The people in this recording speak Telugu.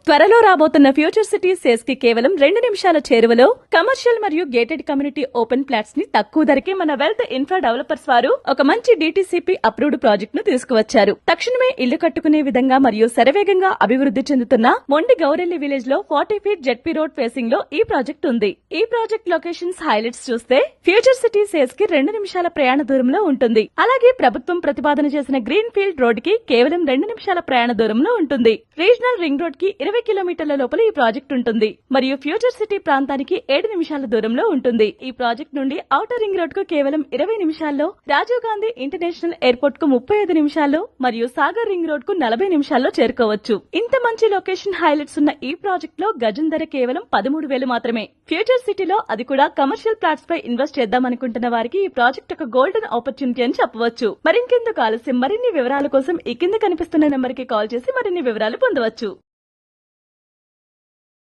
త్వరలో రాబోతున్న ఫ్యూచర్ సిటీ సేల్స్ కి కేవలం 2 నిమిషాల చేరువలో కమర్షియల్ మరియు గేటెడ్ కమ్యూనిటీ ఓపెన్ ప్లాట్స్ ని తక్కువ ధరకే మన వెల్త్ ఇన్ఫ్రా డెవలపర్స్ వారు ఒక మంచి DTCP అప్రూవ్డ్ ప్రాజెక్ట్ ను తీసుకువచ్చారు. తక్షణమే ఇల్లు కట్టుకునే విధంగా మరియు శరవేగంగా అభివృద్ధి చెందుతున్న మొండి గౌరెల్లి విలేజ్ లో 40 ఫీట్ జెడ్పీ రోడ్ ఫేసింగ్ లో ఈ ప్రాజెక్ట్ ఉంది. ఈ ప్రాజెక్ట్ లొకేషన్స్ హైలైట్స్ చూస్తే ఫ్యూచర్ సిటీ సేల్స్ కి 2 నిమిషాల ప్రయాణ దూరంలో ఉంటుంది. అలాగే ప్రభుత్వం ప్రతిపాదన చేసిన గ్రీన్ ఫీల్డ్ రోడ్ కి కేవలం 2 నిమిషాల ప్రయాణ దూరంలో ఉంటుంది. రీజనల్ రింగ్ రోడ్ కి 20 కిలోమీటర్ల లోపల ఈ ప్రాజెక్ట్ ఉంటుంది మరియు ఫ్యూచర్ సిటీ ప్రాంతానికి 7 నిమిషాల దూరంలో ఉంటుంది. ఈ ప్రాజెక్ట్ నుండి ఔటర్ రింగ్ రోడ్ కు కేవలం 20 నిమిషాల్లో, రాజీవ్ గాంధీ ఇంటర్నేషనల్ ఎయిర్పోర్ట్ కు 35 నిమిషాల్లో మరియు సాగర్ రింగ్ రోడ్ కు 40 నిమిషాల్లో చేరుకోవచ్చు. ఇంత మంచి లొకేషన్ హైలైట్స్ ఉన్న ఈ ప్రాజెక్ట్ లో గజం ధర కేవలం 13,000 మాత్రమే. ఫ్యూచర్ సిటీలో అది కూడా కమర్షియల్ ప్లాట్స్ పై ఇన్వెస్ట్ చేద్దామనుకుంటున్న వారికి ఈ ప్రాజెక్ట్ ఒక గోల్డెన్ ఆపర్చునిటీ అని చెప్పవచ్చు. మరింకెందుకు ఆలస్యం, మరిన్ని వివరాల కోసం ఈ కింద కనిపిస్తున్న నెంబర్ కి కాల్ చేసి మరిన్ని వివరాలు పొందవచ్చు.